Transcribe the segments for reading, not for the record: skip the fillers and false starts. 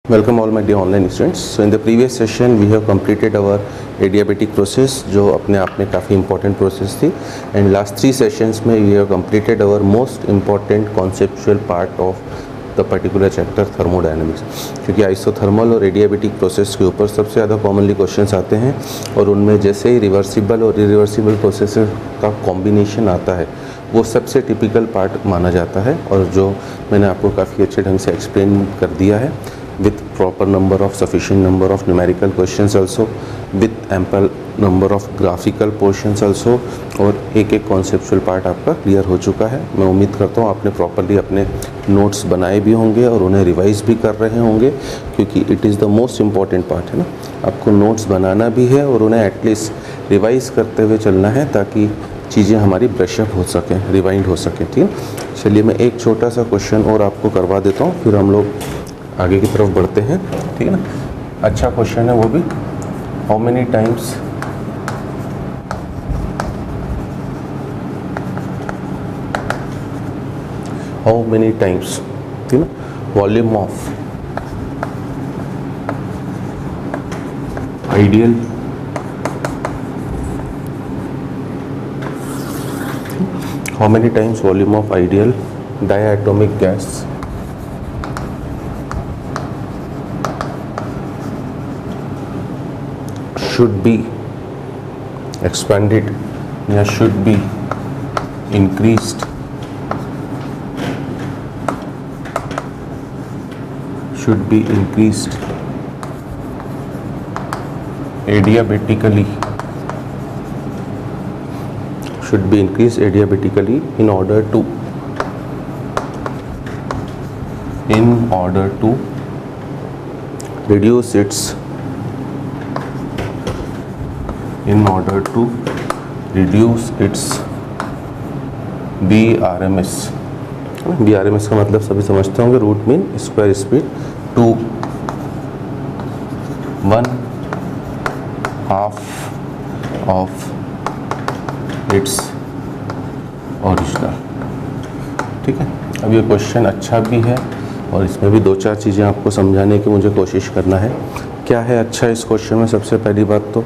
Welcome all my dear online students. So in the previous session we have completed our adiabatic process जो अपने आप में काफ़ी important process थी, and last 3 sessions में we have completed our most important conceptual part of the particular chapter thermodynamics. क्योंकि isothermal और adiabatic process के ऊपर सबसे ज़्यादा कॉमनली क्वेश्चंस आते हैं और उनमें जैसे ही रिवर्सिबल और इरिवर्सिबल प्रोसेस का कॉम्बिनेशन आता है वो सबसे टिपिकल पार्ट माना जाता है और जो मैंने आपको काफ़ी अच्छे ढंग से एक्सप्लेन कर दिया है with proper number of sufficient number of numerical questions also, with ample number of graphical portions also, और एक एक conceptual part आपका क्लियर हो चुका है। मैं उम्मीद करता हूँ आपने प्रॉपरली अपने नोट्स बनाए भी होंगे और उन्हें रिवाइज भी कर रहे होंगे, क्योंकि it is the most important part है ना। आपको नोट्स बनाना भी है और उन्हें एटलीस्ट रिवाइज करते हुए चलना है ताकि चीज़ें हमारी ब्रशअप हो सकें, रिवाइंड हो सकें। ठीक है, चलिए मैं एक छोटा सा क्वेश्चन और आपको करवा देता हूँ, फिर हम लोग आगे की तरफ बढ़ते हैं। ठीक है ना, अच्छा क्वेश्चन है वो भी। हाउ मेनी टाइम्स ठीक है ना, volume of ideal how many times volume of ideal diatomic gas should be expanded या should be increased adiabatically in order to reduce its BRMS का मतलब सभी समझते होंगे, root mean square speed, to 1/2 of its original. ठीक है, अब ये क्वेश्चन अच्छा भी है और इसमें भी 2-4 चीज़ें आपको समझाने की मुझे कोशिश करना है। क्या है अच्छा इस क्वेश्चन में? सबसे पहली बात तो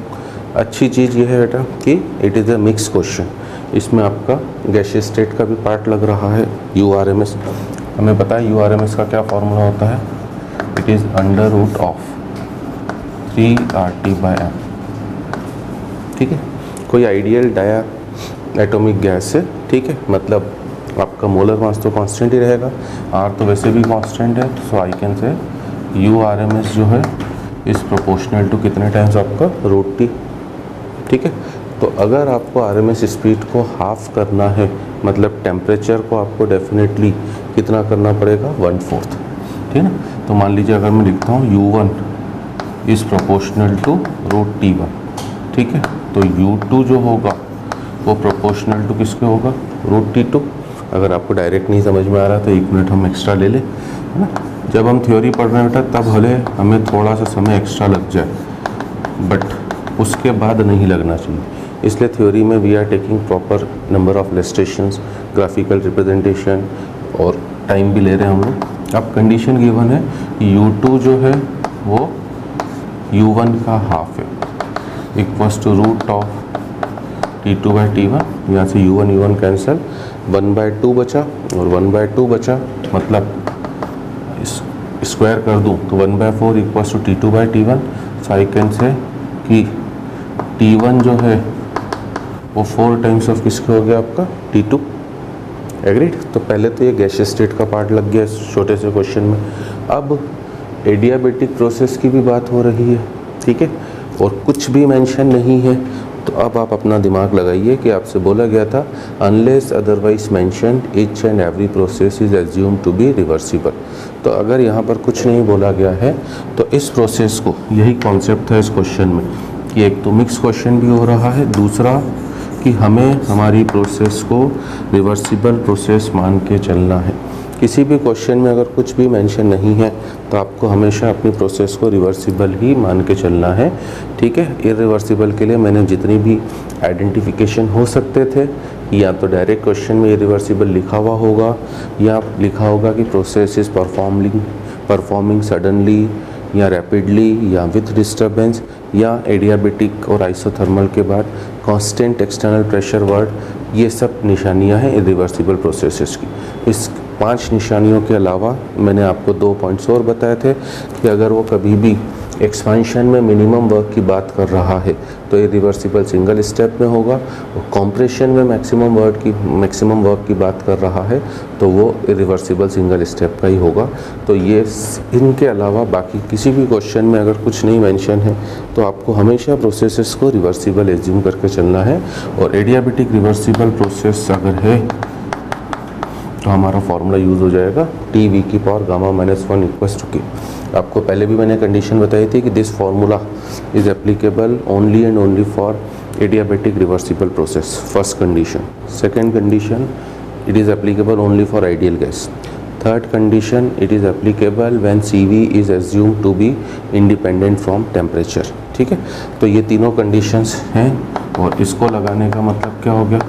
अच्छी चीज़ ये है बेटा कि it is a mix question. इसमें आपका गैसीय स्टेट का भी पार्ट लग रहा है, URMS। हमें पता है URMS का क्या फॉर्मूला होता है, इट इज़ √of 3RT/m। ठीक है, कोई आइडियल डाया एटॉमिक गैस है। ठीक है, मतलब आपका मोलर मास तो कांस्टेंट ही रहेगा, R तो वैसे भी कांस्टेंट है, सो आई कैन से URMS जो है इज़ प्रोपोर्शनल टू कितने टाइम्स आपका √T। ठीक है, तो अगर आपको RMS स्पीड को हाफ करना है, मतलब टेम्परेचर को आपको डेफिनेटली कितना करना पड़ेगा, 1/4। ठीक है ना, तो मान लीजिए अगर मैं लिखता हूँ U1 is proportional to √T1। ठीक है, तो U2 जो होगा वो प्रोपोर्शनल टू किसके होगा, √T2। अगर आपको डायरेक्ट नहीं समझ में आ रहा तो 1 मिनट हम एक्स्ट्रा ले लें, है ना। जब हम थ्योरी पढ़ रहे हैं बेटा तब भले हमें थोड़ा सा समय एक्स्ट्रा लग जाए, बट उसके बाद नहीं लगना चाहिए। इसलिए थ्योरी में we are taking proper number of illustrations, graphical representation और टाइम भी ले रहे हैं हम लोग। अब कंडीशन गिवन है कि U2 जो है वो U1 का हाफ है, इक्वल्स टू √of T2/T1। यहाँ से U1 कैंसिल, 1/2 बचा और 1/2 बचा, मतलब स्क्वायर कर दूँ तो 1/4 equals to T2/T1। So I can say कि T1 जो है वो 4 टाइम्स ऑफ किसके हो गया आपका, T2। एग्रीड। तो पहले तो ये गैसीय स्टेट का पार्ट लग गया इस छोटे से क्वेश्चन में। अब एडियाबेटिक प्रोसेस की भी बात हो रही है, ठीक है, और कुछ भी मेंशन नहीं है, तो अब आप अपना दिमाग लगाइए कि आपसे बोला गया था unless otherwise mentioned each and every process is assumed to be reversible. तो अगर यहाँ पर कुछ नहीं बोला गया है तो इस प्रोसेस को, यही कॉन्सेप्ट है इस क्वेश्चन में कि एक तो मिक्स क्वेश्चन भी हो रहा है, दूसरा कि हमें हमारी प्रोसेस को रिवर्सिबल प्रोसेस मान के चलना है। किसी भी क्वेश्चन में अगर कुछ भी मेंशन नहीं है तो आपको हमेशा अपनी प्रोसेस को रिवर्सिबल ही मान के चलना है। ठीक है, इरिवर्सिबल के लिए मैंने जितनी भी आइडेंटिफिकेशन हो सकते थे, या तो डायरेक्ट क्वेश्चन में इरिवर्सिबल लिखा हुआ होगा या लिखा होगा कि प्रोसेस इज़ परफॉर्मिंग सडनली या रैपिडली या विथ डिस्टर्बेंस या एडियाबेटिक और आइसोथर्मल के बाद कांस्टेंट एक्सटर्नल प्रेशर वर्ड, ये सब निशानियां हैं इरिवर्सिबल प्रोसेसेस की। इस 5 निशानियों के अलावा मैंने आपको 2 पॉइंट्स और बताए थे कि अगर वो कभी भी एक्सपेंशन में मिनिमम वर्क की बात कर रहा है तो इरिवर्सिबल सिंगल स्टेप में होगा, और कॉम्प्रेशन में मैक्सिमम वर्क की बात कर रहा है तो वो इरिवर्सिबल सिंगल स्टेप का ही होगा। तो ये इनके अलावा बाकी किसी भी क्वेश्चन में अगर कुछ नहीं मेंशन है तो आपको हमेशा प्रोसेसेस को रिवर्सिबल एज्यूम करके चलना है। और एडियाबेटिक रिवर्सिबल प्रोसेस अगर है तो हमारा फॉर्मूला यूज़ हो जाएगा टी वी की power gamma minus 1 equals to K. आपको पहले भी मैंने कंडीशन बताई थी कि this formula is applicable only and only for adiabatic reversible process, first condition. Second condition, it is applicable only for ideal gas. Third condition, it is applicable when CV is assumed to be independent from temperature. ठीक है, तो ये तीनों conditions हैं और इसको लगाने का मतलब क्या हो गया।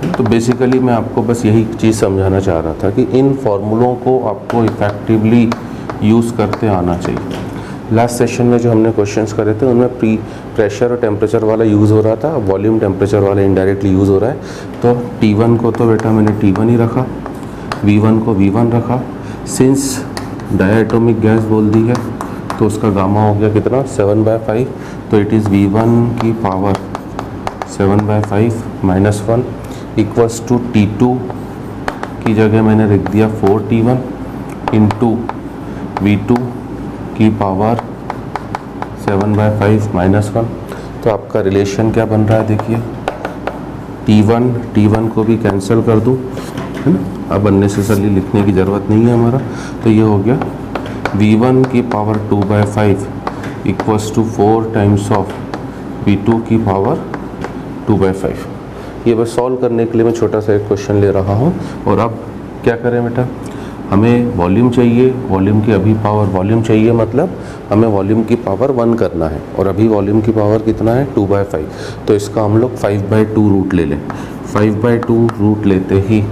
तो बेसिकली मैं आपको बस यही चीज़ समझाना चाह रहा था कि इन फॉर्मूलों को आपको इफ़ेक्टिवली यूज़ करते आना चाहिए। लास्ट सेशन में जो हमने क्वेश्चंस करे थे उनमें प्रेशर और टेम्परेचर वाला यूज़ हो रहा था, वॉल्यूम टेम्परेचर वाला इनडायरेक्टली यूज़ हो रहा है। तो T1 को तो बेटा मैंने T1 ही रखा, V1 को V1 रखा। सिंस डायटोमिक गैस बोल दी है तो उसका गामा हो गया कितना 7/5, तो इट इज़ V1 की power 7/5 minus 1 equals to T2 की जगह मैंने लिख दिया 4T1 इंटू V2 की पावर 7/5 माइनस 1। तो आपका रिलेशन क्या बन रहा है देखिए, T1 को भी कैंसिल कर दूँ, है ना, अब अननेसेसरली लिखने की ज़रूरत नहीं है हमारा। तो ये हो गया V1 की power 2/5 equals to 4 times of V2 की पावर 2/5। ये बस सॉल्व करने के लिए मैं छोटा सा एक क्वेश्चन ले रहा हूँ। और अब क्या करें बेटा, हमें वॉल्यूम चाहिए, वॉल्यूम की अभी पावर, वॉल्यूम चाहिए मतलब हमें वॉल्यूम की पावर 1 करना है और अभी वॉल्यूम की पावर कितना है 2/5। तो इसका हम लोग 5/2 रूट ले लें। 5/2 रूट लेते ही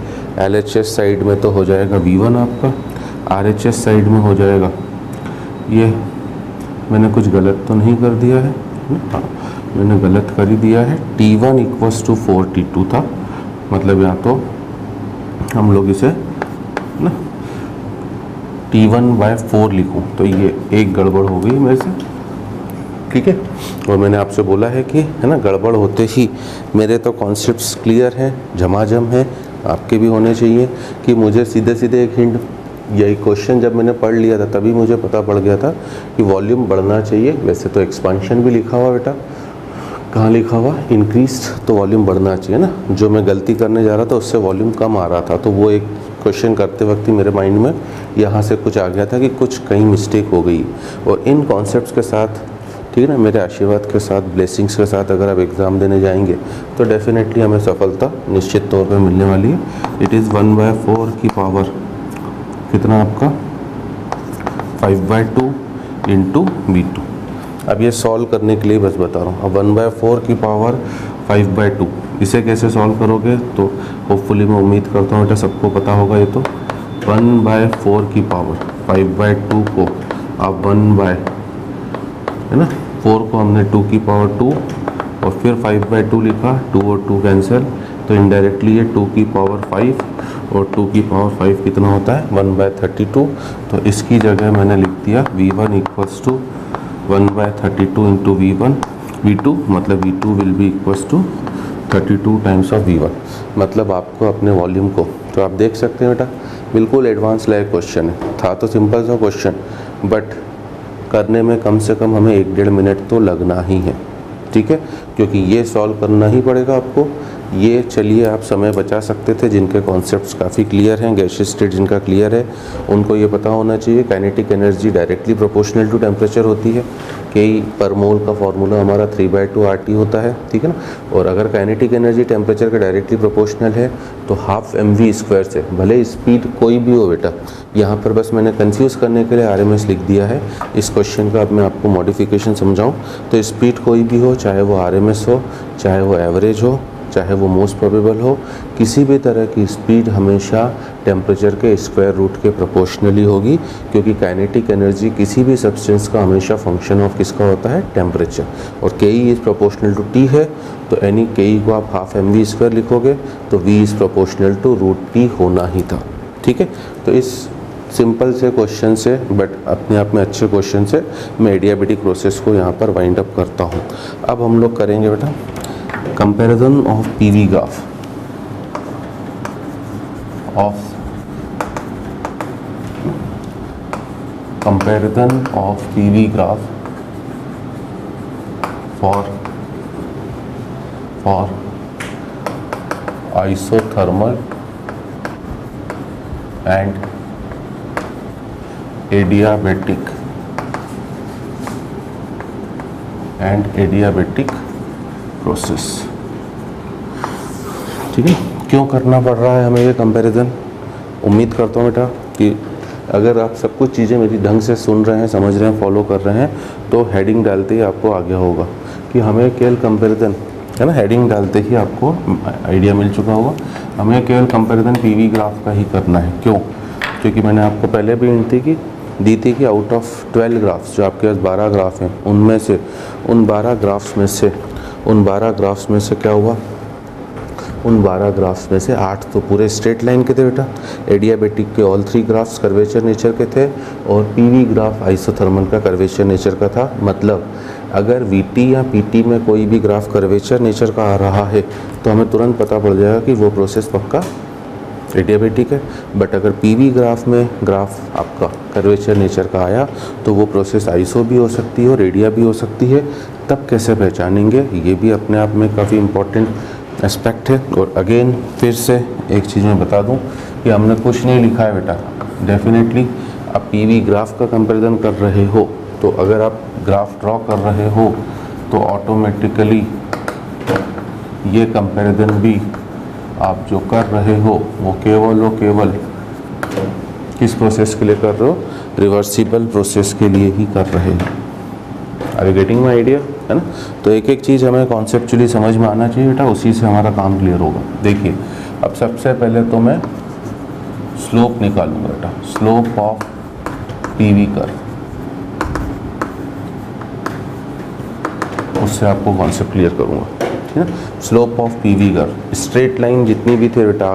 LHS साइड में तो हो जाएगा V1 आपका, RHS साइड में हो जाएगा, ये मैंने कुछ गलत तो नहीं कर दिया है, हाँ मैंने गलत कर ही दिया है। T1 इक्वल्स टू 4T2 था, मतलब यहाँ तो हम लोग इसे ना T1/4 लिखूँ तो ये एक गड़बड़ हो गई मेरे से। ठीक है, और मैंने आपसे बोला है कि है ना, गड़बड़ होते ही मेरे तो कॉन्सेप्ट्स क्लियर हैं, झमाझम है, आपके भी होने चाहिए कि मुझे सीधे सीधे एक हिंट, यही क्वेश्चन जब मैंने पढ़ लिया था तभी मुझे पता पड़ गया था कि वॉल्यूम बढ़ना चाहिए। वैसे तो एक्सपांशन भी लिखा हुआ बेटा, कहाँ लिखा हुआ इंक्रीज, तो वॉल्यूम बढ़ना चाहिए ना। जो मैं गलती करने जा रहा था उससे वॉल्यूम कम आ रहा था, तो वो एक क्वेश्चन करते वक्त ही मेरे माइंड में यहाँ से कुछ आ गया था कि कुछ कहीं मिस्टेक हो गई। और इन कॉन्सेप्ट्स के साथ, ठीक है ना, मेरे आशीर्वाद के साथ, ब्लेसिंग्स के साथ अगर आप एग्ज़ाम देने जाएंगे तो डेफिनेटली हमें सफलता निश्चित तौर पे मिलने वाली है। इट इज़ 1/4 की पावर कितना आपका 5/2 इंटू V2। अब ये सॉल्व करने के लिए बस बता रहा हूँ। अब 1/4 की पावर 5/2 इसे कैसे सॉल्व करोगे, तो होपफुली मैं उम्मीद करता हूँ बेटा सबको पता होगा। ये तो 1/4 की पावर 5/2 को आप 1/, है ना, 4 को हमने 2 की पावर 2 और फिर 5/2 लिखा, 2 और 2 कैंसिल, तो इनडायरेक्टली ये 2 की पावर 5 और 2 की पावर 5 कितना होता है 1/32। तो इसकी जगह मैंने लिख दिया V1 equals to 1/32 into V2, मतलब V2 will be equals to 32 times of V1। मतलब आपको अपने वॉल्यूम को, तो आप देख सकते हैं बेटा बिल्कुल एडवांस लायक क्वेश्चन है, था तो सिंपल सा क्वेश्चन, बट करने में कम से कम हमें 1-1.5 मिनट तो लगना ही है। ठीक है, क्योंकि ये सॉल्व करना ही पड़ेगा आपको। ये चलिए आप समय बचा सकते थे जिनके कॉन्सेप्ट्स काफ़ी क्लियर हैं, गैसियस स्टेट जिनका क्लियर है उनको ये पता होना चाहिए kinetic energy directly proportional to temperature होती है। K पर मोल का फॉर्मूला हमारा 3/2 RT होता है, ठीक है ना। और अगर काइनेटिक एनर्जी टेम्परेचर के डायरेक्टली प्रोपोर्शनल है तो 1/2 mv² से, भले स्पीड कोई भी हो बेटा, यहाँ पर बस मैंने कंफ्यूज करने के लिए RMS लिख दिया है। इस क्वेश्चन का अब मैं आपको मॉडिफिकेशन समझाऊँ तो स्पीड कोई भी हो, चाहे वो RMS हो चाहे वो एवरेज हो, चाहे वो मोस्ट प्रोबेबल हो, किसी भी तरह की स्पीड हमेशा टेम्परेचर के स्क्वायर रूट के प्रोपोर्शनली होगी, क्योंकि काइनेटिक एनर्जी किसी भी सब्सटेंस का हमेशा फंक्शन ऑफ किसका होता है, टेम्परेचर। और के E is proportional to T है, तो एनी के ई को आप हाफ एम वी स्क्वायर लिखोगे तो V is proportional to root T होना ही था। ठीक है, तो इस सिंपल से क्वेश्चन से, बट अपने आप में अच्छे क्वेश्चन से मैं एडियाबेटिक प्रोसेस को यहाँ पर वाइंड अप करता हूँ। अब हम लोग करेंगे बेटा comparison of PV graph for isothermal and adiabatic process. ठीक है, क्यों करना पड़ रहा है हमें ये कंपैरिजन? उम्मीद करता हूँ बेटा कि अगर आप सब कुछ चीज़ें मेरी ढंग से सुन रहे हैं, समझ रहे हैं, फॉलो कर रहे हैं, तो हेडिंग डालते ही आपको आ गया होगा कि हमें केवल कंपैरिजन, है ना, हेडिंग डालते ही आपको आइडिया मिल चुका होगा। हमें केवल कंपैरिजन पीवी ग्राफ का ही करना है। क्यों? क्योंकि मैंने आपको पहले भी दी थी कि आउट ऑफ 12 ग्राफ्स, जो आपके पास 12 ग्राफ हैं, उनमें से उन 12 ग्राफ्स में से क्या हुआ, उन 12 ग्राफ्स में से 8 तो पूरे स्ट्रेट लाइन के थे बेटा। एडियाबेटिक के ऑल 3 ग्राफ्स कर्वेचर नेचर के थे, और पीवी ग्राफ आइसोथर्मल का कर्वेचर नेचर का था। मतलब अगर वीटी या पीटी में कोई भी ग्राफ कर्वेचर नेचर का आ रहा है तो हमें तुरंत पता पड़ जाएगा कि वो प्रोसेस पक्का एडियाबेटिक है। बट अगर पीवी ग्राफ में ग्राफ आपका कर्वेचर नेचर का आया तो वो प्रोसेस आइसो भी हो सकती है और एडिया भी हो सकती है। तब कैसे पहचानेंगे, ये भी अपने आप में काफ़ी इम्पोर्टेंट एस्पेक्ट है। और अगेन फिर से एक चीज़ मैं बता दूं कि हमने कुछ नहीं लिखा है बेटा। डेफिनेटली आप पीवी ग्राफ का कंपैरिजन कर रहे हो, तो अगर आप ग्राफ ड्रॉ कर रहे हो तो ऑटोमेटिकली ये कंपैरिजन भी आप जो कर रहे हो वो केवल किस प्रोसेस के लिए कर रहे हो, रिवर्सिबल प्रोसेस के लिए ही कर रहे हो। Are you getting my idea, है ना? तो एक एक चीज़ हमें कॉन्सेप्चुअली समझ में आना चाहिए बेटा, उसी से हमारा काम क्लियर होगा। देखिए, अब सबसे पहले तो मैं स्लोप निकालूंगा बेटा, स्लोप ऑफ पीवी कर्व, उससे आपको कॉन्सेप्ट क्लियर करूंगा। ठीक है, slope of PV curve, straight line जितनी भी थे बेटा,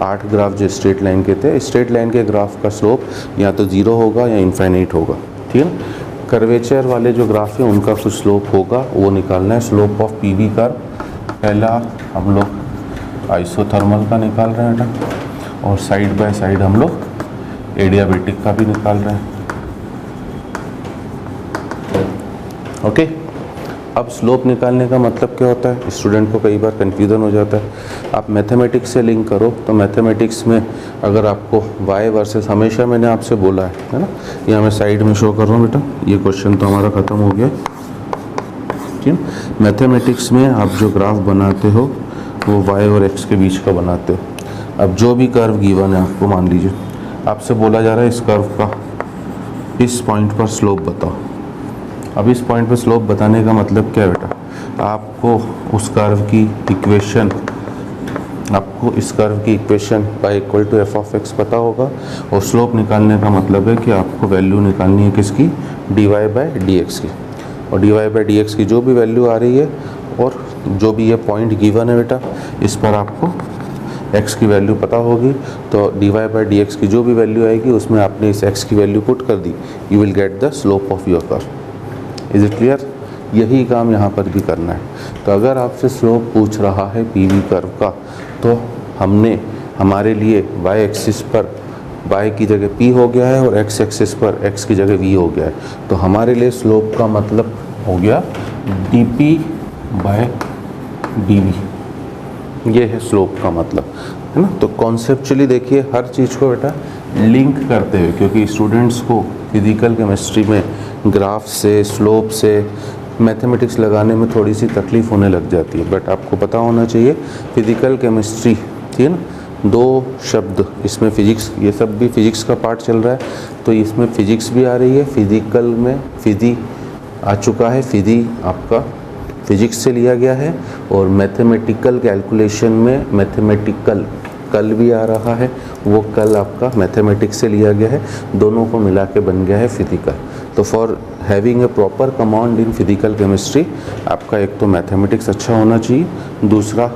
8 ग्राफ जो स्ट्रेट लाइन के थे, स्ट्रेट लाइन के ग्राफ का स्लोप या तो 0 होगा या इनफाइनाइट होगा। ठीक है ना? कर्वेचर वाले जो ग्राफ है उनका कुछ स्लोप होगा, वो निकालना है। स्लोप ऑफ पीवी कर्व पहला हम लोग आइसोथर्मल का निकाल रहे हैं बेटा, और साइड बाय साइड हम लोग एडियाबेटिक का भी निकाल रहे हैं। ओके, अब स्लोप निकालने का मतलब क्या होता है, स्टूडेंट को कई बार कन्फ्यूज़न हो जाता है। आप मैथमेटिक्स से लिंक करो तो मैथमेटिक्स में अगर आपको y वर्सेस, हमेशा मैंने आपसे बोला है ना, यहाँ मैं साइड में शो कर रहा हूँ बेटा, ये क्वेश्चन तो हमारा ख़त्म हो गया। ठीक है, मैथमेटिक्स में आप जो ग्राफ बनाते हो वो y और x के बीच का बनाते हो। अब जो भी कर्व गिवन है आपको, मान लीजिए आपसे बोला जा रहा है इस कर्व का इस पॉइंट पर स्लोप बताओ। अब इस पॉइंट पर स्लोप बताने का मतलब क्या है बेटा, आपको उस कर्व की इक्वेशन, आपको इस कर्व की equation y equal to F of X पता होगा, और स्लोप निकालने का मतलब है कि आपको वैल्यू निकालनी है किसकी, dy बाय dx की। और dy बाय dx की जो भी वैल्यू आ रही है, और जो भी ये पॉइंट गिवन है बेटा, इस पर आपको x की वैल्यू पता होगी, तो dy बाय dx की जो भी वैल्यू आएगी उसमें आपने इस x की वैल्यू पुट कर दी, you will get the slope of your curve. Is it clear? यही काम यहाँ पर भी करना है। तो अगर आपसे स्लोप पूछ रहा है पीवी कर्व का, तो हमने हमारे लिए y एक्सिस पर y की जगह p हो गया है और x एक्सिस पर x की जगह v हो गया है। तो हमारे लिए स्लोप का मतलब हो गया dp बाय dv, ये है स्लोप का मतलब, है ना? तो कॉन्सेप्चुअली देखिए हर चीज़ को बेटा लिंक करते हुए, क्योंकि स्टूडेंट्स को फिजिकल केमिस्ट्री में ग्राफ से, स्लोप से, मैथमेटिक्स लगाने में थोड़ी सी तकलीफ़ होने लग जाती है। बट आपको पता होना चाहिए फिजिकल केमिस्ट्री, ठीक है ना, 2 शब्द इसमें, फिजिक्स, ये सब भी फिजिक्स का पार्ट चल रहा है, तो इसमें फिजिक्स भी आ रही है। फिजिकल में फिजी आ चुका है, फिजी आपका फिजिक्स से लिया गया है और मैथमेटिकल कैलकुलेशन में मैथमेटिकल कल भी आ रहा है, वो कल आपका मैथमेटिक्स से लिया गया है, दोनों को मिला के बन गया है फिजिकल। तो for having a proper command in physical chemistry आपका एक तो मैथमेटिक्स अच्छा होना चाहिए, दूसरा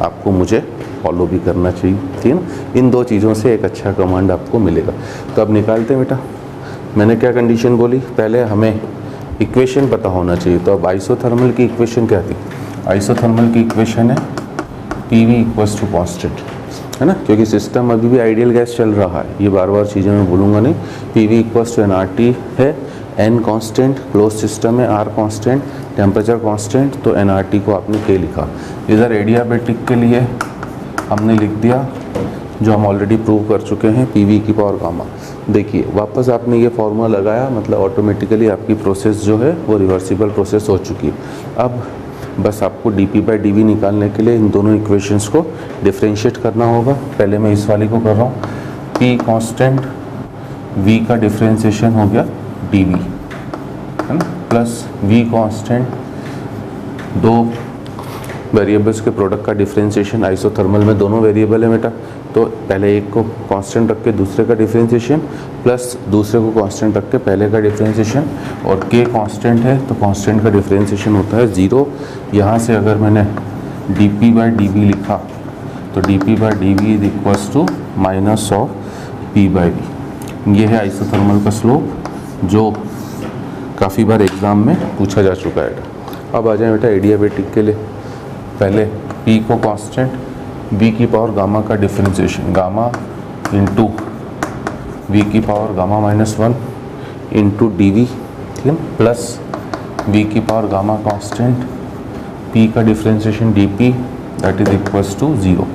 आपको मुझे फॉलो भी करना चाहिए, ठीक है ना। इन दो चीज़ों से एक अच्छा कमांड आपको मिलेगा। तो अब निकालते हैं बेटा। मैंने क्या कंडीशन बोली, पहले हमें इक्वेशन पता होना चाहिए। तो अब आइसोथर्मल की इक्वेशन क्या थी? आइसोथर्मल की इक्वेशन है PV इक्वल्स टू कॉन्स्टेंट, है ना, क्योंकि सिस्टम अभी भी आइडियल गैस चल रहा है, ये बार बार चीज़ें मैं बोलूँगा नहीं। PV इक्वल्स टू nRT है, N कांस्टेंट, क्लोज सिस्टम है, R कांस्टेंट, टेम्परेचर कांस्टेंट, तो nRT को आपने K लिखा। इधर एडियाबेटिक के लिए हमने लिख दिया जो हम ऑलरेडी प्रूव कर चुके हैं, PV की पावर गामा। देखिए वापस आपने ये फॉर्मूला लगाया, मतलब ऑटोमेटिकली आपकी प्रोसेस जो है वो रिवर्सिबल प्रोसेस हो चुकी है। अब बस आपको dP/dV निकालने के लिए इन दोनों इक्वेशंस को डिफरेंशिएट करना होगा। पहले मैं इस वाली को कर रहा हूँ, P कांस्टेंट, V का डिफरेंशिएशन हो गया dV, है ना, प्लस V कांस्टेंट, दो वेरिएबल्स के प्रोडक्ट का डिफरेंशिएशन। आइसोथर्मल में दोनों वेरिएबल है बेटा, तो पहले एक को कांस्टेंट रख के दूसरे का डिफरेंशिएशन, प्लस दूसरे को कांस्टेंट रख के पहले का डिफरेंशिएशन। और K कांस्टेंट है तो कांस्टेंट का डिफरेंशिएशन होता है 0। यहाँ से अगर मैंने dP/dV लिखा तो dP/dV is equals to minus of P/V। ये है आइसोथर्मल का स्लोप जो काफ़ी बार एग्जाम में पूछा जा चुका है। अब आ जाए बेटा एडियाबेटिक के लिए। पहले P को कांस्टेंट, V की पावर गामा का डिफरेंशिएशन, गामा इंटू V की पावर गामा -1 इंटू dV, ठीक है, प्लस V की पावर गामा कांस्टेंट, P का differentiation dP that is equals to 0,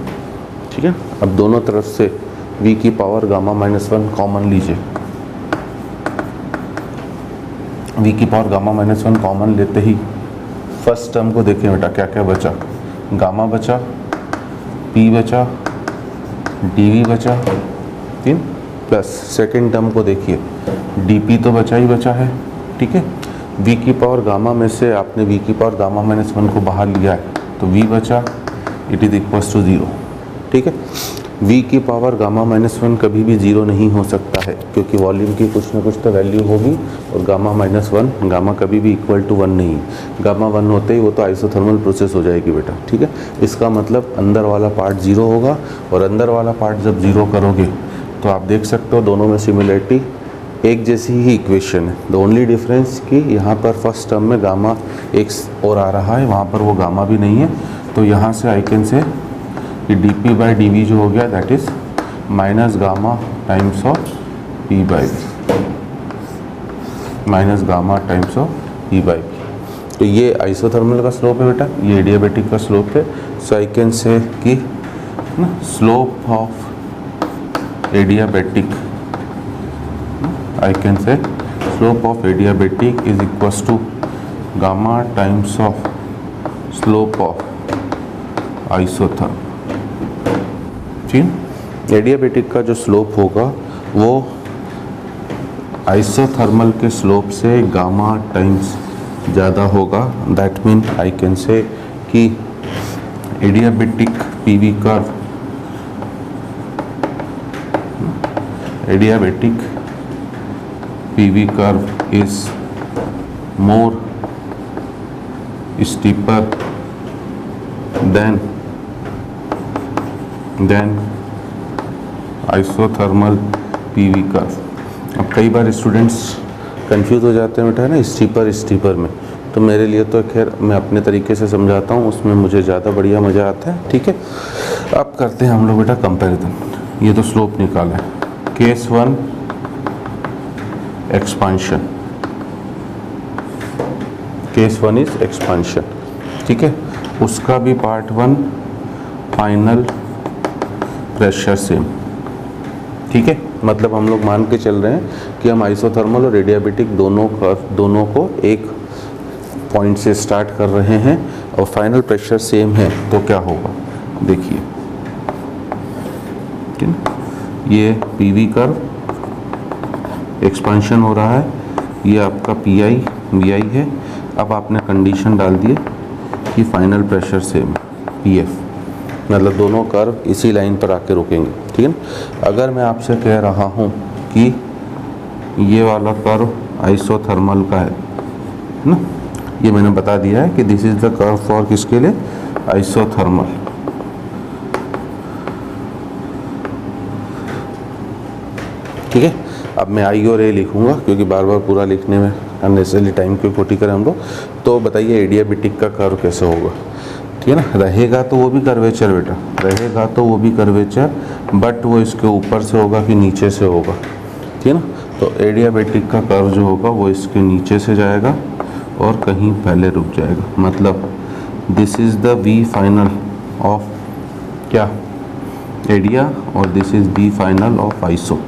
ठीक है। अब दोनों तरफ से V की पावर गामा -1 कॉमन लीजिए। V की पावर गामा -1 कॉमन लेते ही फर्स्ट टर्म को देखिए बेटा क्या क्या बचा, गामा बचा, P बचा, dV बचा, ठीक, प्लस सेकेंड टर्म को देखिए dP तो बचा ही बचा है, ठीक है। V की पावर गामा में से आपने V की पावर गामा -1 को बाहर लिया है तो V बचा, इट इज इक्वल्स टू 0, ठीक है। V की पावर गामा -1 कभी भी 0 नहीं हो सकता है क्योंकि वॉल्यूम की कुछ ना कुछ तो वैल्यू होगी, और गामा -1, गामा कभी भी इक्वल टू 1 नहीं। गामा 1 होते ही वो तो आइसोथर्मल प्रोसेस हो जाएगी बेटा, ठीक है। इसका मतलब अंदर वाला पार्ट 0 होगा, और अंदर वाला पार्ट जब 0 करोगे तो आप देख सकते हो दोनों में सिमिलरिटी एक जैसी ही इक्वेशन है। द ओनली डिफरेंस कि यहाँ पर फर्स्ट टर्म में गामा एक और आ रहा है, वहाँ पर वो गामा भी नहीं है। तो यहाँ से आई कैन से कि dP/dV जो हो गया that is minus gamma times of P/V, minus gamma times of P/V। तो ये आइसोथर्मल का स्लोप है बेटा, ये एडियाबेटिक का स्लोप है। सो आई कैन से कि slope of adiabatic, I can say slope of adiabatic is equals to gamma times of slope of isothermal, ठीक। एडियाबेटिक का जो स्लोप होगा वो आइसोथर्मल के स्लोप से गामा टाइम्स ज़्यादा होगा। That mean I can say कि adiabatic PV curve, adiabatic PV curve is more steeper than isothermal PV curve. अब कई बार स्टूडेंट्स कंफ्यूज हो जाते हैं बेटा, है ना, स्टीपर में। तो मेरे लिए तो खैर मैं अपने तरीके से समझाता हूँ, उसमें मुझे ज़्यादा बढ़िया मज़ा आता है, ठीक है। अब करते हैं हम लोग बेटा कंपैरिजन। ये तो स्लोप निकाला है, case 1 expansion, case 1 is expansion, ठीक है। उसका भी पार्ट 1 फाइनल प्रेशर सेम, ठीक है। मतलब हम लोग मान के चल रहे हैं कि हम आइसोथर्मल और एडियाबेटिक दोनों को एक पॉइंट से स्टार्ट कर रहे हैं और फाइनल प्रेशर सेम है, तो क्या होगा देखिए, ठीक है। ये PV कर्व एक्सपांशन हो रहा है, ये आपका PI VI है। अब आपने कंडीशन डाल दिए कि फाइनल प्रेशर सेम पीएफ, मतलब दोनों कर्व इसी लाइन पर आके रुकेंगे, ठीक है ना। अगर मैं आपसे कह रहा हूँ कि ये वाला कर्व आइसोथर्मल का है ना, ये मैंने बता दिया है कि this is the curve for किसके लिए, आइसोथर्मल। ठीक है, अब मैं आई और ए लिखूंगा क्योंकि बार बार पूरा लिखने में अननेसेसरी टाइम क्यों खोटी करें हम लोग। तो बताइए एडियाबेटिक का कर्व कैसे होगा, ठीक है ना। रहेगा तो वो भी कर्वेचर बेटा, रहेगा तो वो भी कर्वेचर, बट वो इसके ऊपर से होगा कि नीचे से होगा, ठीक है ना। तो एडियाबेटिक का कर्व जो होगा वो इसके नीचे से जाएगा और कहीं पहले रुक जाएगा, मतलब this is the V final of क्या, एडिया, और this is V final of iso.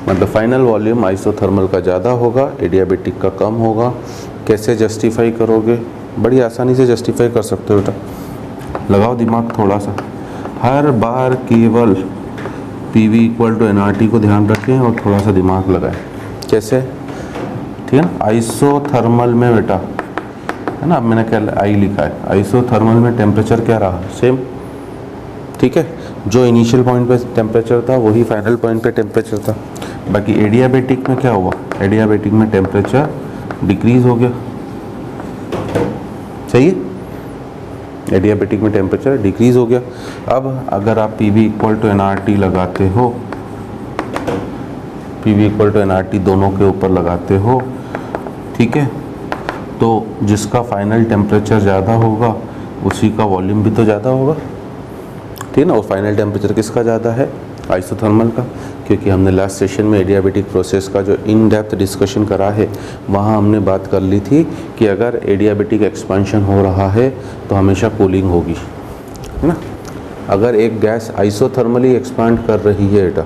मतलब फाइनल वॉल्यूम आइसोथर्मल का ज़्यादा होगा, एडियाबेटिक का कम होगा। कैसे जस्टिफाई करोगे, बड़ी आसानी से जस्टिफाई कर सकते हो बेटा, लगाओ दिमाग थोड़ा सा। हर बार केवल PV इक्वल टू NRT को ध्यान रखें और थोड़ा सा दिमाग लगाएं। कैसे, ठीक है ना। आइसोथर्मल में बेटा है ना, अब मैंने क्या आई लिखा है, आइसोथर्मल में टेम्परेचर क्या रहा, सेम, ठीक है। जो इनिशियल पॉइंट पे टेम्परेचर था वही फाइनल पॉइंट पे टेम्परेचर था। बाकी एडियाबेटिक में क्या हुआ, एडियाबेटिक में टेम्परेचर डिक्रीज हो गया, सही है, एडियाबेटिक में टेम्परेचर डिक्रीज हो गया। अब अगर आप PV इक्वल टू NRT लगाते हो, PV इक्वल टू NRT दोनों के ऊपर लगाते हो, ठीक है, तो जिसका फाइनल टेम्परेचर ज़्यादा होगा उसी का वॉल्यूम भी तो ज़्यादा होगा, ठीक है ना। और फाइनल टेम्परेचर किसका ज़्यादा है, आइसोथर्मल का, क्योंकि हमने लास्ट सेशन में एडियाबेटिक प्रोसेस का जो इन डेप्थ डिस्कशन करा है वहाँ हमने बात कर ली थी कि अगर एडियाबेटिक एक्सपेंशन हो रहा है तो हमेशा कूलिंग होगी, है ना। अगर एक गैस आइसोथर्मली एक्सपांड कर रही है बेटा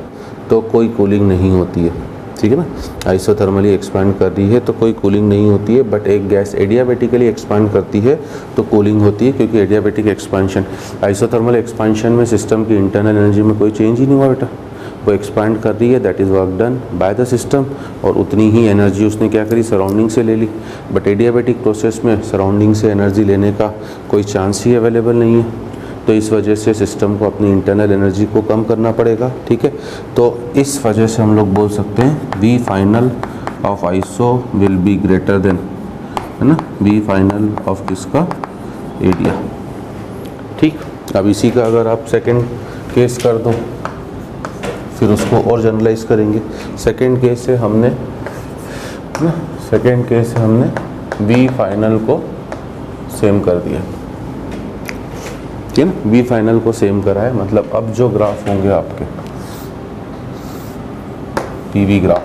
तो कोई कूलिंग नहीं होती है, ठीक है ना। आइसोथर्मली एक्सपांड कर रही है तो कोई कूलिंग नहीं होती है, बट एक गैस एडियाबेटिकली एक्सपांड करती है तो कूलिंग होती है, क्योंकि एडियाबेटिक एक्सपांशन, आइसोथर्मल एक्सपांशन में सिस्टम की इंटरनल एनर्जी में कोई चेंज ही नहीं हुआ बेटा, वो एक्सपांड कर रही है, that is work done by the system, और उतनी ही एनर्जी उसने क्या करी, सराउंडिंग से ले ली। बट एडियाबेटिक प्रोसेस में सराउंडिंग से एनर्जी लेने का कोई चांस ही अवेलेबल नहीं है, तो इस वजह से सिस्टम को अपनी इंटरनल एनर्जी को कम करना पड़ेगा, ठीक है। तो इस वजह से हम लोग बोल सकते हैं V final of iso will be greater than, है ना, वी फाइनल ऑफ किसका, एडिया, ठीक। अब इसी का अगर आप सेकंड केस कर दो फिर उसको और जनरलाइज करेंगे। सेकंड केस से हमने ना, सेकंड केस से हमने वी फाइनल को सेम कर दिया, ठीक है ना। वी फाइनल को सेम करा है, मतलब अब जो ग्राफ होंगे आपके PV ग्राफ,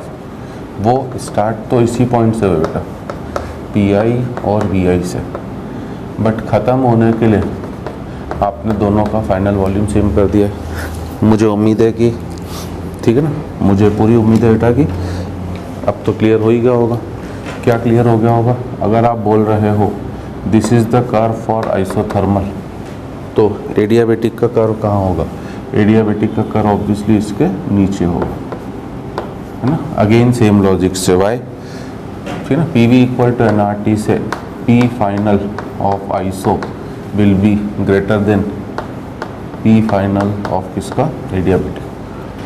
वो स्टार्ट तो इसी पॉइंट से हुए बेटा, PI और VI से, बट ख़त्म होने के लिए आपने दोनों का फाइनल वॉल्यूम सेम कर दिया है। मुझे उम्मीद है कि, ठीक है ना, मुझे पूरी उम्मीद है बेटा कि अब तो क्लियर हो ही गया होगा। क्या क्लियर हो गया होगा, अगर आप बोल रहे हो this is the curve for isothermal, तो एडियाबेटिक का कर्व कहाँ होगा, एडियाबेटिक का कर्व ऑब्वियसली इसके नीचे होगा, है ना। अगेन सेम लॉजिक से वाई, ठीक है ना, PV इक्वल टू NRT से P final of iso will be greater then P final of किसका, एडियाबेटिक।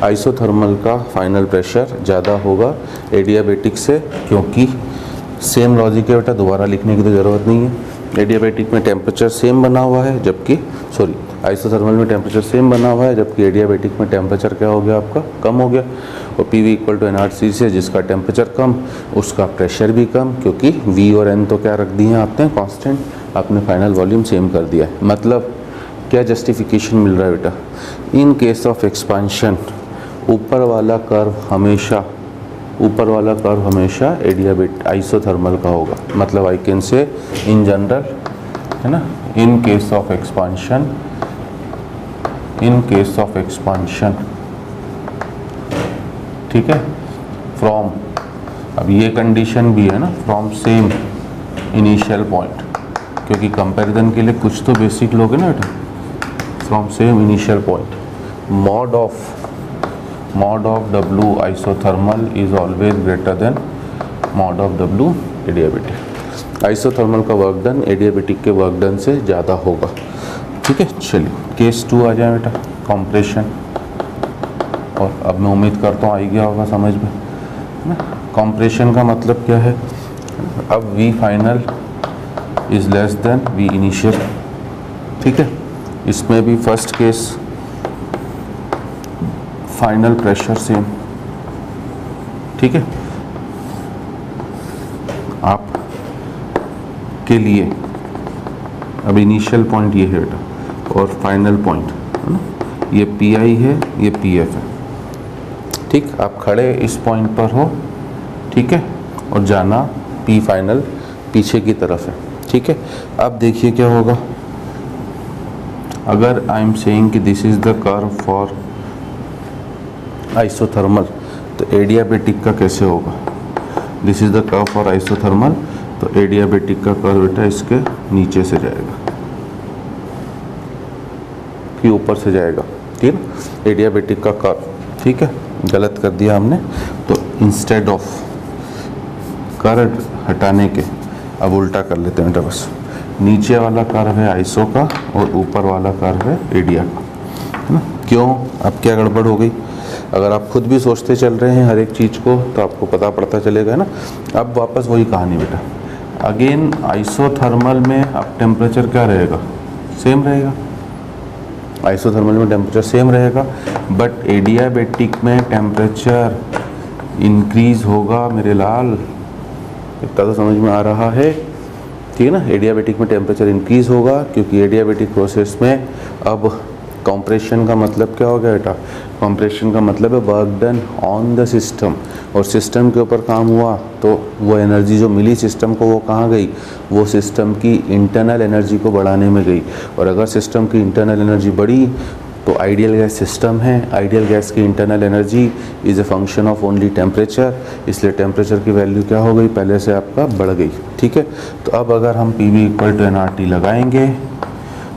आइसोथर्मल का फाइनल प्रेशर ज़्यादा होगा एडियाबेटिक से, क्योंकि सेम लॉजिक है बेटा, दोबारा लिखने की तो ज़रूरत नहीं है। एडियाबेटिक में टेम्परेचर सेम बना हुआ है, जबकि आइसोथर्मल में टेम्परेचर सेम बना हुआ है, जबकि एडियाबेटिक में टेम्परेचर क्या हो गया आपका, कम हो गया। और PV इक्वल टू NRT से जिसका टेम्परेचर कम उसका प्रेशर भी कम, क्योंकि V और N तो क्या रख दिए हैं आपने कांस्टेंट, आपने फाइनल वॉल्यूम सेम कर दिया है। मतलब क्या जस्टिफिकेशन मिल रहा है बेटा, इन केस ऑफ एक्सपांशन ऊपर वाला कर्व हमेशा एडियाबेटिक आइसोथर्मल का होगा। मतलब आई कैन से इन जनरल, है ना, इन केस ऑफ एक्सपांशन, ठीक है, फ्रॉम, अब ये कंडीशन भी है ना, फ्रॉम सेम इनिशियल पॉइंट, क्योंकि कंपैरिजन के लिए कुछ तो बेसिक लोग हैं ना बेटा, from same initial point, mod of W isothermal is always greater than mod of W adiabatic। Isothermal का वर्क डन एडियाबेटिक के वर्क डन से ज़्यादा होगा। ठीक है, चलिए केस 2 आ जाए बेटा, कंप्रेशन। और अब मैं उम्मीद करता हूँ आ ही गया होगा समझ में ना। कंप्रेशन का मतलब क्या है, अब V final is less than V initial. ठीक है, इसमें भी first case final pressure same. ठीक है, आप के लिए अब इनिशियल पॉइंट ये है बेटा और फाइनल पॉइंट है ना, ये पी आई है, ये पी एफ है। ठीक, आप खड़े इस पॉइंट पर हो, ठीक है, और जाना पी फाइनल पीछे की तरफ है। ठीक है, अब देखिए क्या होगा, अगर आई एम सेइंग कि this is the curve for isothermal, तो एडियाबेटिक का कैसे होगा, this is the curve for isothermal, तो एडियाबेटिक का कर्व बेटा इसके नीचे से जाएगा कि ऊपर से जाएगा। ठीक है, एडियाबेटिक का कर्व। ठीक है, गलत कर दिया हमने, तो इंस्टेड ऑफ कर्व हटाने के अब उल्टा कर लेते हैं बेटा। बस नीचे वाला कर्व है आइसो का और ऊपर वाला कर्व है एडिया का, है ना। क्यों, अब क्या गड़बड़ हो गई, अगर आप खुद भी सोचते चल रहे हैं हर एक चीज़ को तो आपको पता पड़ता चलेगा, है ना। अब वापस वही कहानी बेटा, अगेन आइसोथर्मल में अब टेम्परेचर क्या रहेगा, सेम रहेगा। आइसोथर्मल में टेम्परेचर सेम रहेगा, बट एडियाबेटिक में टेम्परेचर इंक्रीज होगा मेरे लाल, इतना तो समझ में आ रहा है। ठीक है ना, एडियाबेटिक में टेम्परेचर इंक्रीज होगा क्योंकि एडियाबेटिक प्रोसेस में अब कंप्रेशन का मतलब क्या हो गया बेटा, कंप्रेशन का मतलब है work done on the system, और सिस्टम के ऊपर काम हुआ तो वो एनर्जी जो मिली सिस्टम को वो कहाँ गई, वो सिस्टम की इंटरनल एनर्जी को बढ़ाने में गई। और अगर सिस्टम की इंटरनल एनर्जी बढ़ी तो आइडियल गैस सिस्टम है, आइडियल गैस की internal energy is a function of only temperature, इसलिए टेम्परेचर की वैल्यू क्या हो गई, पहले से आपका बढ़ गई। ठीक है, तो अब अगर हम P V equal to N R T लगाएंगे,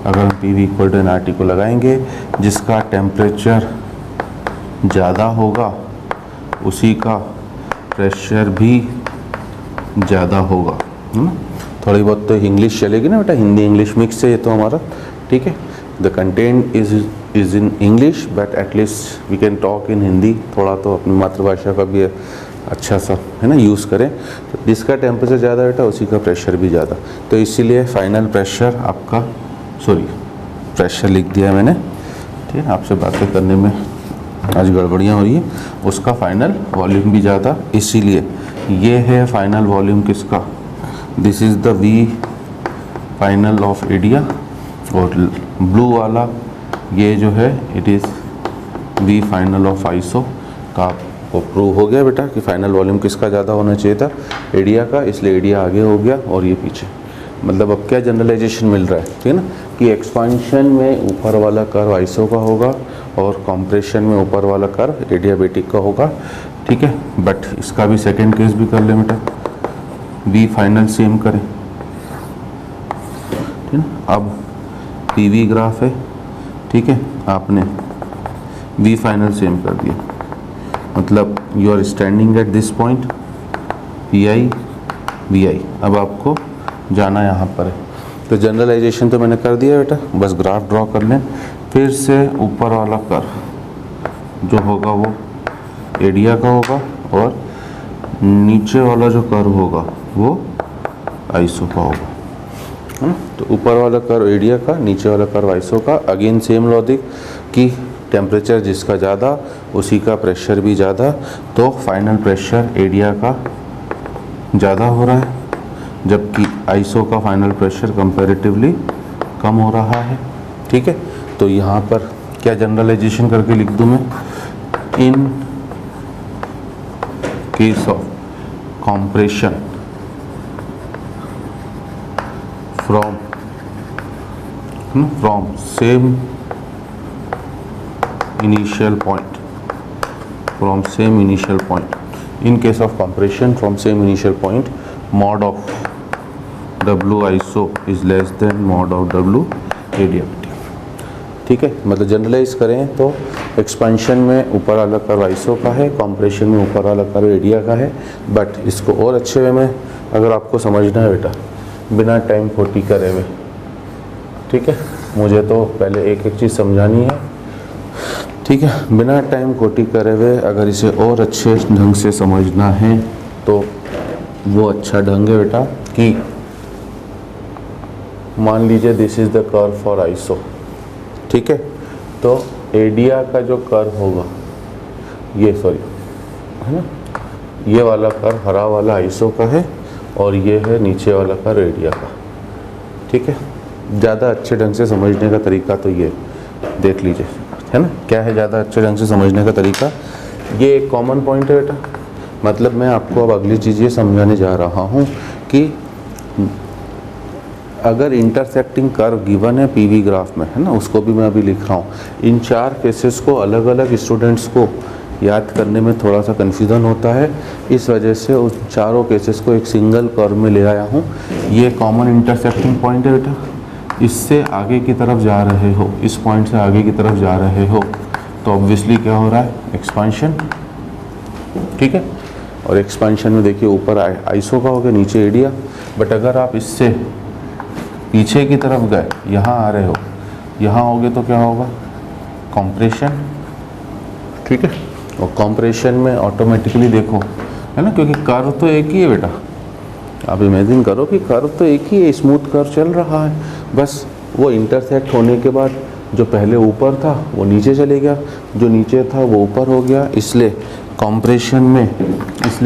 अगर हम P V equal to N R T को लगाएंगे जिसका टेम्परेचर ज़्यादा होगा उसी का प्रेशर भी ज़्यादा होगा, है ना। थोड़ी बहुत तो इंग्लिश चलेगी ना बेटा, हिंदी इंग्लिश मिक्स है ये तो हमारा। ठीक है, the content is in English but at least we can talk in Hindi, थोड़ा तो अपनी मातृभाषा का भी अच्छा सा है ना यूज़ करें। तो जिसका टेम्परेचर ज़्यादा बेटा उसी का प्रेशर भी ज़्यादा, तो इसीलिए फाइनल प्रेशर आपका, सॉरी प्रेशर लिख दिया मैंने। ठीक है, आपसे बातें करने में आज गड़बड़ियाँ हो रही है, उसका फाइनल वॉल्यूम भी ज़्यादा, इसीलिए ये है फाइनल वॉल्यूम किसका, this is the V final of एडिया, और ब्लू वाला ये जो है it is V final of आइसो। तो आपको प्रूव हो गया बेटा कि फाइनल वॉल्यूम किसका ज़्यादा होना चाहिए था, एडिया का, इसलिए एडिया आगे हो गया और ये पीछे। मतलब अब क्या जनरलाइजेशन मिल रहा है, ठीक है ना, कि एक्सपांशन में ऊपर वाला कर्व आइसो का होगा और कंप्रेशन में ऊपर वाला कर्व एडियाबेटिक का होगा। ठीक है, बट इसका भी सेकंड केस भी कर ले बेटा, वी फाइनल सेम करें। ठीक है, अब पी वी ग्राफ है, ठीक है, आपने वी फाइनल सेम कर दिया, मतलब you are standing at this point P I V I. अब आपको जाना यहाँ पर है, तो जनरलाइजेशन तो मैंने कर दिया बेटा, बस ग्राफ ड्रॉ कर लें। फिर से ऊपर वाला कर्व जो होगा वो एडिया का होगा और नीचे वाला जो कर्व होगा वो आइसो का होगा, है ना। तो ऊपर वाला कर्व एडिया का, नीचे वाला कर्व आइसो का। अगेन सेम लॉजिक कि टेम्परेचर जिसका ज़्यादा उसी का प्रेशर भी ज़्यादा, तो फाइनल प्रेशर एडिया का ज़्यादा हो रहा है जबकि आइसो का फाइनल प्रेशर कंपैरेटिवली कम हो रहा है। ठीक है, तो यहाँ पर क्या जनरलाइजेशन करके लिख दूँ मैं, in case of compression from same initial point, in case of compression from same initial point, mod of W iso is less than mod of W adiabatic। ठीक है, मतलब जनरलाइज करें तो एक्सपेंशन में ऊपर वाला कर्व आइसो का है, कंप्रेशन में ऊपर वाला कर्व एडिया का है। बट इसको और अच्छे वे में अगर आपको समझना है बेटा, बिना टाइम खोटी करे हुए, ठीक है। मुझे तो पहले एक एक चीज़ समझानी है, ठीक है। बिना टाइम खोटी करे हुए अगर इसे और अच्छे ढंग से समझना है तो वो अच्छा ढंग है बेटा कि मान लीजिए this is the curve for iso, ठीक है। तो एडिया का जो कर्व होगा ये, सॉरी, है ना, ये वाला कर्व हरा वाला आइसो का है और ये है नीचे वाला कर्व एडिया का, ठीक है। ज़्यादा अच्छे ढंग से समझने का तरीका तो ये देख लीजिए, है ना। क्या है ज़्यादा अच्छे ढंग से समझने का तरीका? ये एक कॉमन पॉइंट है बेटा। मतलब मैं आपको अब अगली चीज़ ये समझाने जा रहा हूँ कि अगर इंटरसेक्टिंग कर्व गिवन है पीवी ग्राफ में, है ना, उसको भी मैं अभी लिख रहा हूँ। इन 4 केसेस को अलग अलग स्टूडेंट्स को याद करने में थोड़ा सा कन्फ्यूज़न होता है, इस वजह से उन चारों केसेस को एक सिंगल कर्व में ले आया हूँ। ये कॉमन इंटरसेक्टिंग पॉइंट है बेटा। इससे आगे की तरफ जा रहे हो, इस पॉइंट से आगे की तरफ जा रहे हो तो ऑब्वियसली क्या हो रहा है? एक्सपांशन, ठीक है। और एक्सपांशन में देखिए ऊपर आइसो का हो गया, नीचे एडिया। बट अगर आप इससे पीछे की तरफ गए, यहाँ आ रहे हो, यहाँ होगे तो क्या होगा? कॉम्प्रेशन, ठीक है। और कॉम्प्रेशन में ऑटोमेटिकली देखो, है ना, क्योंकि कर्व तो एक ही है बेटा। आप इमेजिन करो कि कर्व तो एक ही है, स्मूथ कर्व चल रहा है, बस वो इंटरसेक्ट होने के बाद जो पहले ऊपर था वो नीचे चले गया, जो नीचे था वो ऊपर हो गया। इसलिए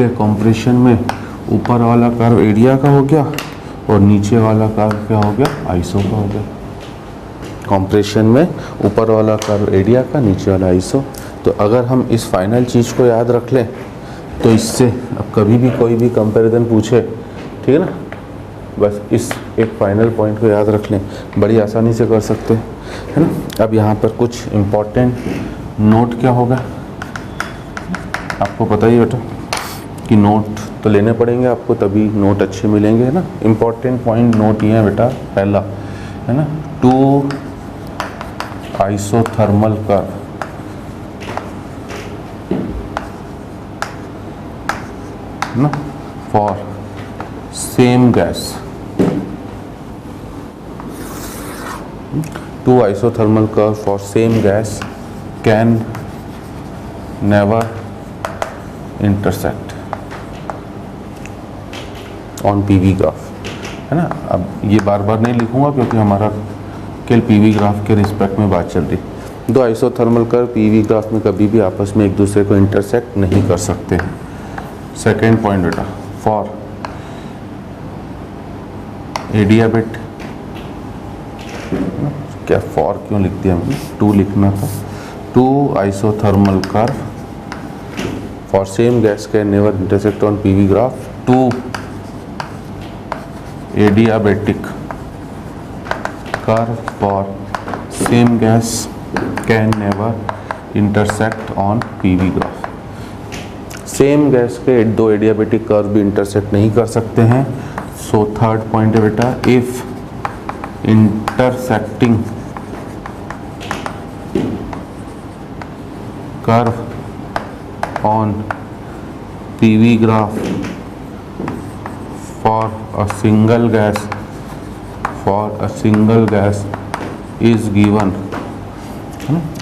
कॉम्प्रेशन में ऊपर वाला कर्व एरिया का हो गया और नीचे वाला कर्व क्या हो गया? आइसो का हो गया। कॉम्प्रेशन में ऊपर वाला कर्व एरिया का, नीचे वाला आइसो। तो अगर हम इस फाइनल चीज़ को याद रख लें तो इससे अब कभी भी कोई भी कंपैरिजन पूछे, ठीक है ना, बस इस एक फाइनल पॉइंट को याद रख लें, बड़ी आसानी से कर सकते हैं, है ना। अब यहाँ पर कुछ इम्पोर्टेंट नोट क्या होगा, आपको पता ही बेटा कि नोट तो लेने पड़ेंगे आपको, तभी नोट अच्छे मिलेंगे, है ना। इम्पोर्टेंट पॉइंट नोट ये है बेटा, पहला, है ना, 2 आइसोथर्मल कर्व, है ना, for same gas. 2 isothermal curve for same gas can never intersect on PV graph, है ना। अब ये बार बार नहीं लिखूंगा क्योंकि हमारा केवल PV ग्राफ के रिस्पेक्ट में बात चल रही। 2 आइसोथर्मल कर्व PV ग्राफ में कभी भी आपस में एक दूसरे को इंटरसेक्ट नहीं कर सकते हैं। सेकेंड पॉइंट बेटा, फॉर एडियाबेट, क्या फॉर क्यों लिख दिया मैंने, 2 लिखना था। 2 isothermal curve for same gas can never intersect on PV graph. 2 adiabatic curve for same gas can never intersect on PV graph. Same gas के 2 एडियाबेटिक कर्व भी इंटरसेक्ट नहीं कर सकते हैं। सो थर्ड पॉइंट है बेटा, if intersecting curve on PV graph for a single gas is given,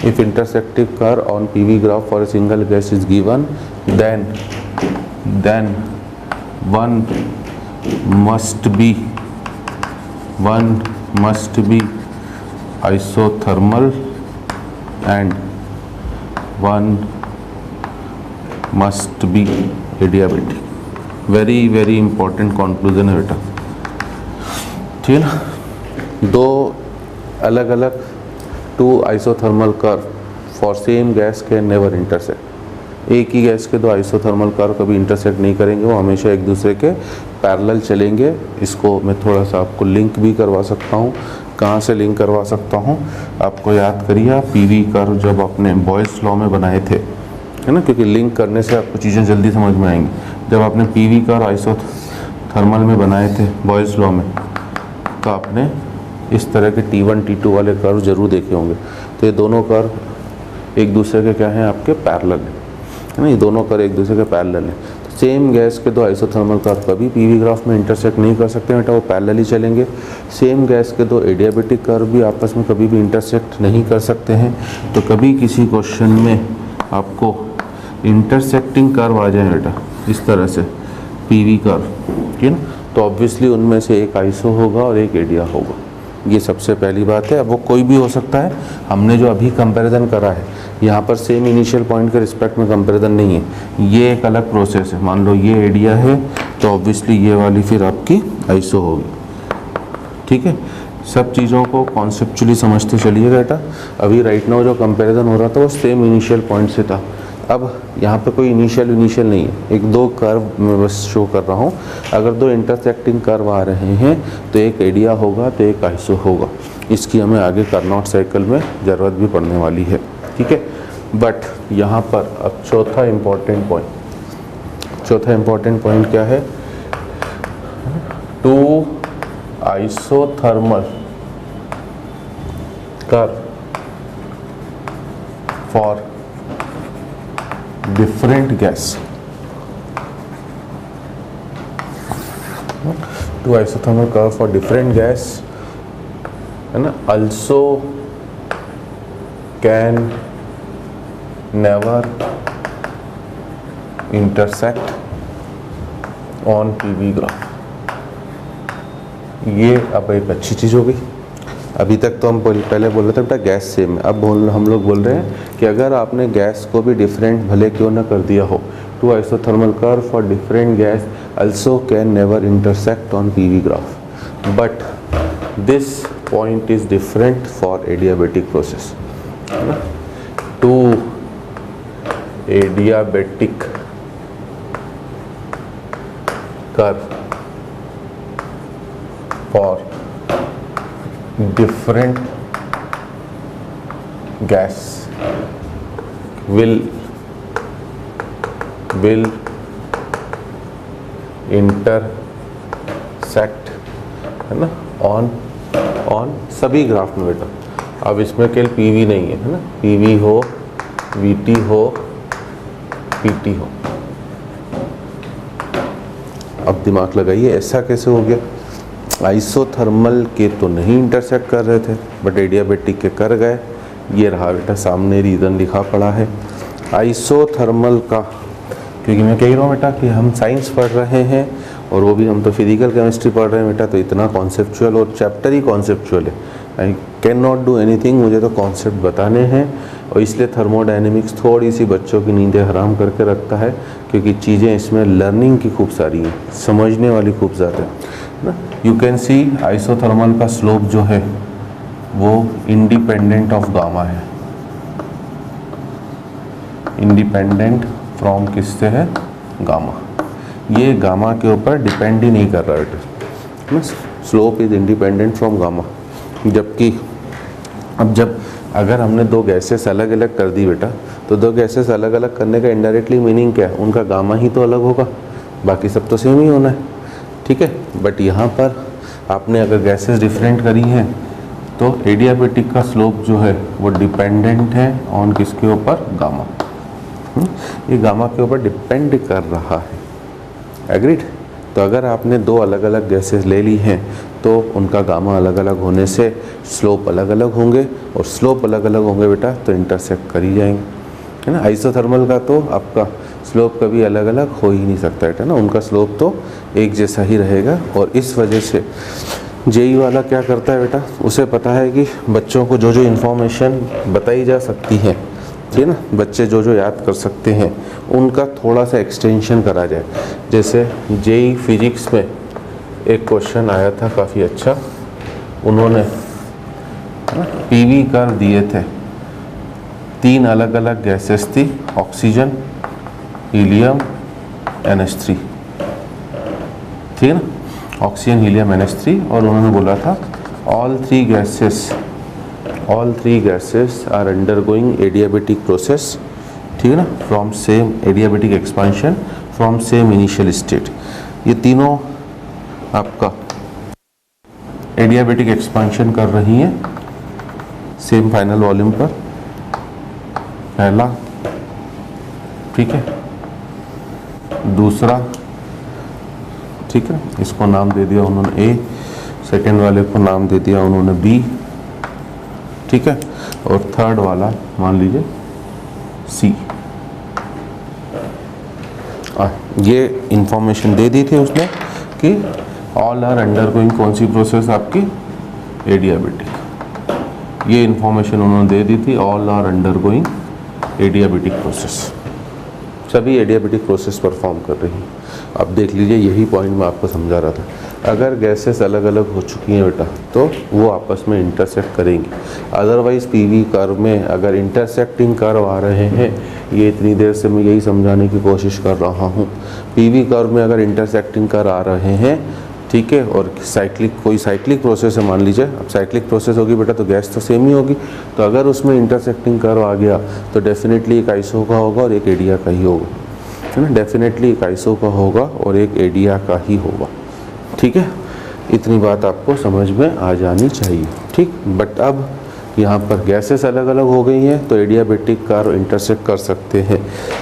if intersecting curve on PV graph for a single gas is given, then one must be isothermal and one must be adiabatic. Very important conclusion है बेटा, ठीक है ना। 2 अलग अलग 2 isothermal curve for same gas can never intersect. एक ही gas के 2 isothermal curve कभी इंटरसेक्ट नहीं करेंगे, वो हमेशा एक दूसरे के पैरेलल चलेंगे। इसको मैं थोड़ा सा आपको लिंक भी करवा सकता हूँ। कहाँ से लिंक करवा सकता हूँ, आपको याद करिए, आप PV कर्व जब अपने बॉयल्स लॉ में बनाए थे, है ना, क्योंकि लिंक करने से आपको चीज़ें जल्दी समझ में आएंगी। जब आपने PV कर्व आइसोथर्मल में बनाए थे बॉयल्स लॉ में, तो आपने इस तरह के T1 T2 वाले कर्व जरूर देखे होंगे। तो ये दोनों कर्व एक दूसरे के क्या हैं, आपके पैरेलल है ना, ये दोनों कर्व एक दूसरे के पैरेलल हैं। तो सेम गैस के दो आइसोथर्मल कर्व कभी पीवी ग्राफ में इंटरसेक्ट नहीं कर सकते बेटा, वो पैरेलली चलेंगे। सेम गैस के दो एडियाबेटिक कर्व भी आपस में कभी भी इंटरसेक्ट नहीं कर सकते हैं। तो कभी किसी क्वेश्चन में आपको इंटरसेक्टिंग कर्व आ जाए बेटा इस तरह से पीवी कर्व, ठीक है ना, तो ऑब्वियसली उनमें से एक आइसो होगा और एक एडिया होगा। ये सबसे पहली बात है। अब वो कोई भी हो सकता है, हमने जो अभी कंपैरिजन करा है यहाँ पर सेम इनिशियल पॉइंट के रिस्पेक्ट में कंपैरिजन नहीं है, ये एक अलग प्रोसेस है। मान लो ये एडिया है तो ऑब्वियसली ये वाली फिर आपकी आइसो होगी, ठीक है। सब चीज़ों को कॉन्सेप्चुअली समझते चलिए बेटा। अभी राइट नाउ जो कंपैरिजन हो रहा था वो सेम इनिशियल पॉइंट से था। अब यहाँ पे कोई इनिशियल नहीं है, एक दो कर्व मैं बस शो कर रहा हूँ। अगर दो इंटरसेक्टिंग कर्व आ रहे हैं तो एक एडिया होगा तो एक आइसो होगा। इसकी हमें आगे कार्नोट साइकिल में ज़रूरत भी पड़ने वाली है, ठीक है। बट यहाँ पर अब चौथा इम्पॉर्टेंट पॉइंट क्या है, two isothermal curve for different gas, two isothermal curve for different gas, है ना, also can never intersect on PV graph. ये अब एक अच्छी चीज़ हो गई। अभी तक तो हम पहले बोल रहे थे बेटा गैस सेम है, अब हम लोग बोल रहे हैं कि अगर आपने गैस को भी डिफरेंट भले क्यों ना कर दिया हो, two isothermal curve for different gas also can never intersect on PV graph, but this point is different for adiabatic process, है ना। Two adiabatic curve for different gas will intersect, है ना, ऑन सभी ग्राफ में बेटा। अब इसमें केवल पीवी नहीं है ना, पीवी हो, वीटी हो, पीटी हो। अब दिमाग लगाइए ऐसा कैसे हो गया, आइसोथर्मल के तो नहीं इंटरसेक्ट कर रहे थे बट एडियाबेटिक के कर गए। ये रहा बेटा सामने रीज़न लिखा पड़ा है आइसोथर्मल का, क्योंकि मैं कह रहा हूँ बेटा कि हम साइंस पढ़ रहे हैं और वो भी हम तो फिजिकल केमिस्ट्री पढ़ रहे हैं बेटा, तो इतना कॉन्सेप्चुअल और चैप्टर ही कॉन्सेप्चुअल है। I can not do anything, मुझे तो कॉन्सेप्ट बताने हैं। और इसलिए थर्मोडायनेमिक्स थोड़ी सी बच्चों की नींदें हराम करके रखता है, क्योंकि चीज़ें इसमें लर्निंग की खूब सारी हैं, समझने वाली खूब ज़्यादा है ना। यू कैन सी आइसोथर्मल का स्लोप जो है वो इंडिपेंडेंट ऑफ गामा है, इंडिपेंडेंट फ्रॉम किससे है, गामा। ये गामा के ऊपर डिपेंड ही नहीं कर रहा है, slope is independent from gamma. जबकि अब जब अगर हमने दो गैसेस अलग अलग कर दी बेटा, तो दो गैसेस अलग अलग करने का इनडायरेक्टली मीनिंग क्या है, उनका गामा ही तो अलग होगा, बाकी सब तो सेम ही होना है, ठीक है। बट यहाँ पर आपने अगर गैसेस डिफरेंट करी हैं तो एडियाबेटिक का स्लोप जो है वो डिपेंडेंट है ऑन किसके ऊपर, गामा। ये गामा के ऊपर डिपेंड कर रहा है, एग्रीड। तो अगर आपने दो अलग अलग गैसेस ले ली हैं तो उनका गामा अलग अलग होने से स्लोप अलग अलग होंगे, और स्लोप अलग अलग होंगे बेटा तो इंटरसेक्ट कर ही जाएंगे, है ना। आइसोथर्मल का तो आपका स्लोप कभी अलग अलग हो ही नहीं सकता है ना, उनका स्लोप तो एक जैसा ही रहेगा। और इस वजह से जेई वाला क्या करता है बेटा, उसे पता है कि बच्चों को जो जो इन्फॉर्मेशन बताई जा सकती है, ठीक है ना, बच्चे जो जो याद कर सकते हैं उनका थोड़ा सा एक्सटेंशन करा जाए। जैसे जेई फिजिक्स में एक क्वेश्चन आया था काफ़ी अच्छा, उन्होंने पीवी कर्व दिए थे, तीन अलग अलग गैसेस थी, ऑक्सीजन, हीलियम, NH3, ठीक है ना, ऑक्सीजन, हीलियम, NH3। और उन्होंने बोला था all three gases are undergoing adiabatic process, ठीक है ना, from same adiabatic expansion from same initial state. ये तीनों आपका एडियाबेटिक एक्सपांशन कर रही हैं सेम फाइनल वॉल्यूम पर, पहला, ठीक है। दूसरा, ठीक है, इसको नाम दे दिया उन्होंने ए, सेकेंड वाले को नाम दे दिया उन्होंने बी, ठीक है, और थर्ड वाला मान लीजिए सी। ये इंफॉर्मेशन दे दी थी उसने कि ऑल आर अंडरगोइंग कौन सी प्रोसेस आपकी, एडियाबेटिक। ये इंफॉर्मेशन उन्होंने दे दी थी, all are undergoing adiabatic process, सभी एडियाबेटिक प्रोसेस परफॉर्म कर रही हैं। अब देख लीजिए, यही पॉइंट मैं आपको समझा रहा था। अगर गैसेस अलग अलग हो चुकी हैं बेटा तो वो आपस में इंटरसेक्ट करेंगी। अदरवाइज़ पीवी कर्व में अगर इंटरसेक्टिंग कर्व आ रहे हैं, ये इतनी देर से मैं यही समझाने की कोशिश कर रहा हूँ, पीवी कर्व में अगर इंटरसेक्टिंग कर्व आ रहे हैं, ठीक है, और कोई साइक्लिक प्रोसेस है मान लीजिए, अब साइक्लिक प्रोसेस होगी बेटा तो गैस तो सेम ही होगी, तो अगर उसमें इंटरसेक्टिंग कर्व आ गया तो डेफिनेटली एक आइसो का होगा और एक एडिया का ही होगा, है ना, डेफिनेटली एक आइसो का होगा और एक एडिया का ही होगा, ठीक है। इतनी बात आपको समझ में आ जानी चाहिए, ठीक। बट अब यहाँ पर गैसेस अलग अलग हो गई हैं तो एडियाबेटिक कर्व इंटरसेक्ट कर सकते हैं।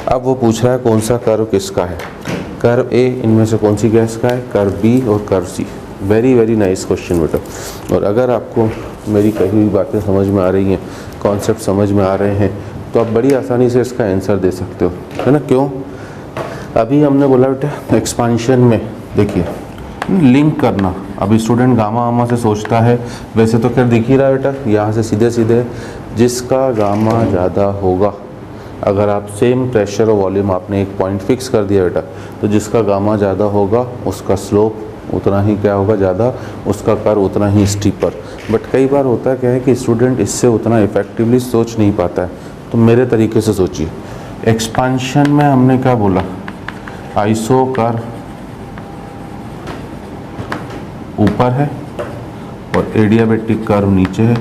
अब वो पूछ रहा है कौन सा कर्व किसका है, कर्व ए इनमें से कौन सी गैस का है, कर्व बी और कर्व सी। वेरी वेरी नाइस क्वेश्चन बेटा। और अगर आपको मेरी कही हुई बातें समझ में आ रही हैं, कॉन्सेप्ट समझ में आ रहे हैं, तो आप बड़ी आसानी से इसका आंसर दे सकते हो, है ना। क्यों, अभी हमने बोला बेटा एक्सपांशन में देखिए लिंक करना। अभी स्टूडेंट गामा वामा से सोचता है, वैसे तो क्या दिख ही रहा है बेटा, यहाँ से सीधे सीधे जिसका गामा ज़्यादा होगा, अगर आप सेम प्रेशर और वॉल्यूम आपने एक पॉइंट फिक्स कर दिया बेटा, तो जिसका गामा ज़्यादा होगा उसका स्लोप उतना ही क्या होगा, ज़्यादा, उसका कर्व उतना ही स्टीपर। बट कई बार होता क्या है कि स्टूडेंट इससे उतना इफेक्टिवली सोच नहीं पाता है, तो मेरे तरीके से सोचिए। एक्सपांशन में हमने क्या बोला, आइसो कर्व ऊपर है और एडियाबेटिक कर्व नीचे है,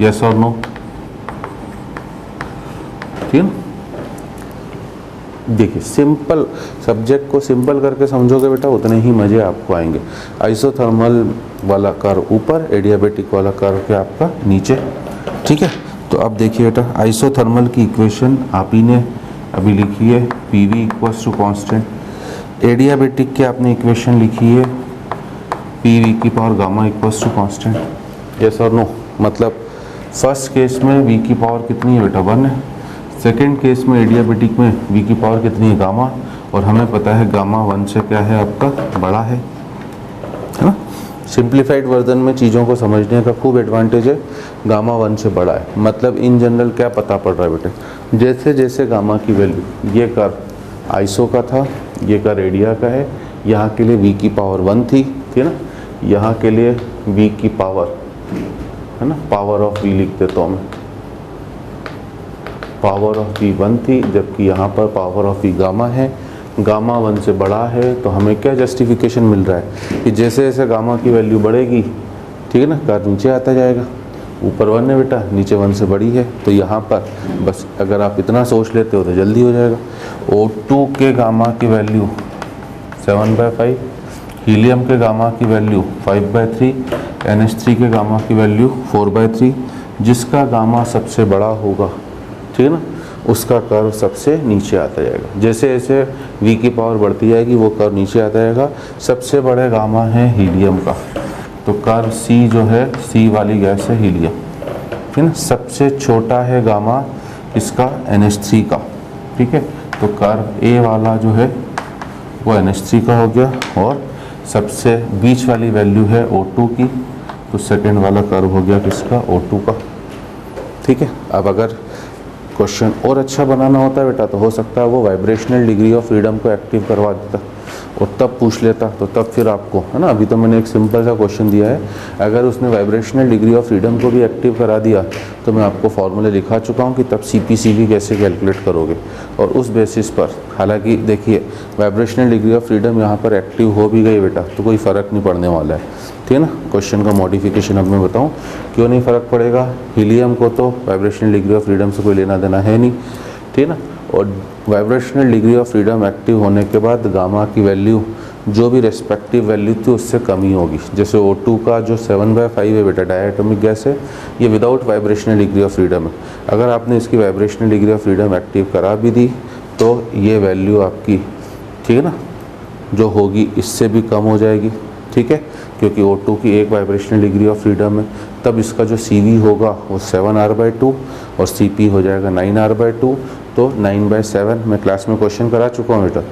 यस और नो, ठीक है। देखिए सिंपल सब्जेक्ट को सिंपल करके समझोगे बेटा उतने ही मज़े आपको आएंगे। आइसोथर्मल वाला कर्व ऊपर, एडियाबेटिक वाला कर्व क्या आपका नीचे, ठीक है। तो अब देखिए बेटा आइसोथर्मल की इक्वेशन आप ही ने अभी लिखी है, PV equals to constant. Adiabatic की आपने इक्वेशन लिखी है, पीवी की power gamma equals to constant, yes और नो। मतलब फर्स्ट केस में वी की पावर कितनी है बेटा, 1 है। सेकेंड केस में एडियाबेटिक में वी की पावर कितनी है, गामा, और हमें पता है गामा 1 से क्या है आपका बड़ा है ना। सिंप्लीफाइड वर्जन में चीज़ों को समझने का खूब एडवांटेज है, गामा 1 से बड़ा है। मतलब इन जनरल क्या पता पड़ रहा है बेटे, जैसे जैसे गामा की वैल्यू, ये कर्व आइसो का था, ये कर्व एडिया का है, यहाँ के लिए वी की पावर 1 थी, ठीक है ना, यहाँ के लिए वी की पावर, है ना, पावर ऑफ वी लिख देता हूँ मैं, पावर ऑफ वी 1 थी, जबकि यहाँ पर पावर ऑफ वी गामा है, गामा 1 से बड़ा है। तो हमें क्या जस्टिफिकेशन मिल रहा है कि जैसे जैसे गामा की वैल्यू बढ़ेगी, ठीक है ना, कर्व नीचे आता जाएगा। ऊपर 1 है बेटा, नीचे 1 से बड़ी है, तो यहाँ पर बस अगर आप इतना सोच लेते हो तो जल्दी हो जाएगा। O2 के गामा की वैल्यू 7/5, हीलियम के गामा की वैल्यू 5/3, NH3 के गामा की वैल्यू 4/3। जिसका गामा सबसे बड़ा होगा, ठीक है ना, उसका कर्व सबसे नीचे आता जाएगा। जैसे जैसे वी की पावर बढ़ती जाएगी वो कर्व नीचे आता जाएगा। सबसे बड़े गामा है हीलियम का, तो कर्व सी जो है, सी वाली गैस है हीलियम, ठीक है ना। सबसे छोटा है गामा इसका NH3 का, ठीक है, तो कर्व ए वाला जो है वो NH3 का हो गया, और सबसे बीच वाली वैल्यू है O2 की, तो सेकंड वाला कर्व हो गया किसका, O2 का, ठीक है। अब अगर क्वेश्चन और अच्छा बनाना होता है बेटा तो हो सकता है वो वाइब्रेशनल डिग्री ऑफ फ्रीडम को एक्टिव करवा देता और तब पूछ लेता, तो तब फिर आपको, है ना, अभी तो मैंने एक सिंपल सा क्वेश्चन दिया है, अगर उसने वाइब्रेशनल डिग्री ऑफ फ्रीडम को भी एक्टिव करा दिया तो मैं आपको फॉर्मूले लिखा चुका हूँ कि तब CPCV कैसे कैलकुलेट करोगे, और उस बेसिस पर, हालांकि देखिए वाइब्रेशनल डिग्री ऑफ फ्रीडम यहाँ पर एक्टिव हो भी गई बेटा तो कोई फ़र्क नहीं पड़ने वाला है, ठीक है ना। क्वेश्चन का मॉडिफिकेशन अब मैं बताऊँ क्यों नहीं फ़र्क पड़ेगा। हीलियम को तो वाइब्रेशनल डिग्री ऑफ फ्रीडम से कोई लेना देना है नहीं, ठीक है ना, और vibrational degree of freedom active होने के बाद गामा की वैल्यू जो भी रेस्पेक्टिव वैल्यू थी उससे कम ही होगी। जैसे O2 का जो 7/5 है बेटा डायटोमिक गैस है, ये without vibrational degree of freedom है। अगर आपने इसकी vibrational degree of freedom active करा भी दी तो ये वैल्यू आपकी, ठीक है ना, जो होगी इससे भी कम हो जाएगी, ठीक है, क्योंकि O2 की एक वाइब्रेशनल डिग्री ऑफ फ्रीडम है। तब इसका जो CV होगा वो 7r/2 और CP हो जाएगा 9r/2। तो 9/7 मैं क्लास में क्वेश्चन करा चुका हूँ बेटा,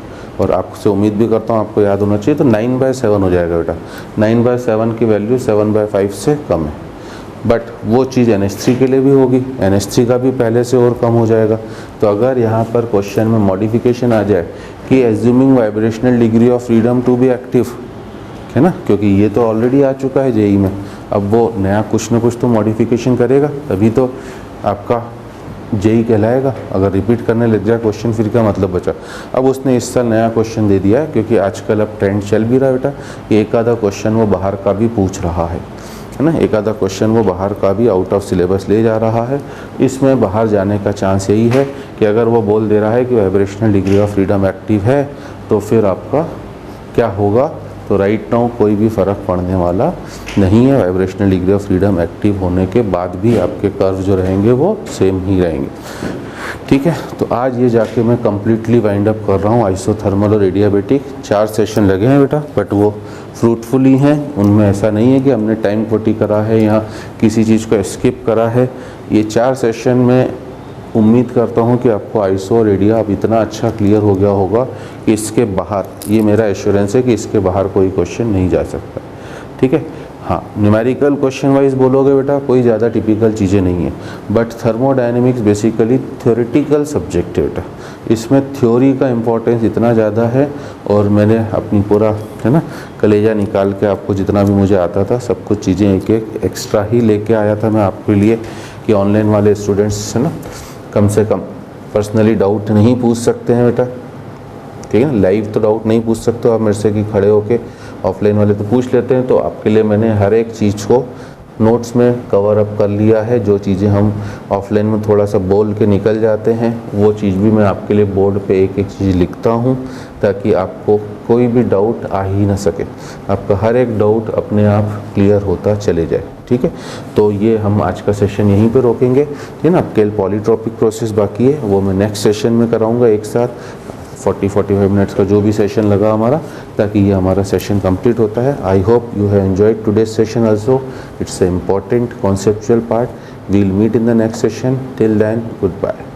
और आपसे उम्मीद भी करता हूँ आपको याद होना चाहिए। तो 9/7 हो जाएगा बेटा। 9/7 की वैल्यू 7/5 से कम है। बट वो चीज़ NH3 के लिए भी होगी, NH3 का भी पहले से और कम हो जाएगा। तो अगर यहाँ पर क्वेश्चन में मॉडिफिकेशन आ जाए कि assuming vibrational degree of freedom to be active, है ना, क्योंकि ये तो ऑलरेडी आ चुका है JEE में, अब वो नया कुछ ना कुछ तो मॉडिफिकेशन करेगा, तभी तो आपका JEE कहलाएगा। अगर रिपीट करने लग जाए क्वेश्चन फिर क्या मतलब बचा। अब उसने इस साल नया क्वेश्चन दे दिया है, क्योंकि आजकल अब ट्रेंड चल भी रहा है बेटा, एक आधा क्वेश्चन वो बाहर का भी पूछ रहा है ना, एक आधा क्वेश्चन वो बाहर का भी आउट ऑफ सिलेबस ले जा रहा है। इसमें बाहर जाने का चांस यही है कि अगर वो बोल दे रहा है कि vibrational degree of freedom active है, तो फिर आपका क्या होगा। तो राइट नाउ कोई भी फ़र्क पड़ने वाला नहीं है। Vibrational degree of freedom active होने के बाद भी आपके कर्व जो रहेंगे वो सेम ही रहेंगे, ठीक है। तो आज ये जाके मैं कम्प्लीटली वाइंड अप कर रहा हूँ आइसोथर्मल और एडियाबेटिक। 4 सेशन लगे हैं बेटा, बट वो फ्रूटफुली हैं। उनमें ऐसा नहीं है कि हमने टाइम खोटी करा है या किसी चीज़ को स्किप करा है। ये 4 सेशन में उम्मीद करता हूँ कि आपको आइसो और एडिया अब इतना अच्छा क्लियर हो गया होगा कि इसके बाहर, ये मेरा एश्योरेंस है कि इसके बाहर कोई क्वेश्चन नहीं जा सकता, ठीक है। हाँ, न्यूमेरिकल क्वेश्चन वाइज बोलोगे बेटा कोई ज़्यादा टिपिकल चीज़ें नहीं है, but thermodynamics basically theoretical subject है बेटा। इसमें थ्योरी का इम्पोर्टेंस इतना ज़्यादा है, और मैंने अपनी पूरा, है ना, कलेजा निकाल के आपको जितना भी मुझे आता था सब कुछ चीज़ें एक एक एक्स्ट्रा ही लेके आया था मैं आपके लिए, कि ऑनलाइन वाले स्टूडेंट्स, है ना, कम से कम पर्सनली डाउट नहीं पूछ सकते हैं बेटा, ठीक है ना। लाइव तो डाउट नहीं पूछ सकते हो आप मेरे से कि खड़े होके, ऑफलाइन वाले तो पूछ लेते हैं। तो आपके लिए मैंने हर एक चीज़ को नोट्स में कवर अप कर लिया है। जो चीज़ें हम ऑफलाइन में थोड़ा सा बोल के निकल जाते हैं, वो चीज़ भी मैं आपके लिए बोर्ड पे एक एक चीज़ लिखता हूँ, ताकि आपको कोई भी डाउट आ ही ना सके। आपका हर एक डाउट अपने आप क्लियर होता चले जाए, ठीक है। तो ये हम आज का सेशन यहीं पे रोकेंगे, ठीक है ना। कल पॉलीट्रोपिक प्रोसेस बाकी है, वो मैं नेक्स्ट सेशन में कराऊंगा एक साथ 40-45 मिनट्स का जो भी सेशन लगा हमारा, ताकि ये हमारा सेशन कंप्लीट होता है। I hope you have enjoyed today's session also. It's a important conceptual part. We'll meet in the next session. Till then, good bye.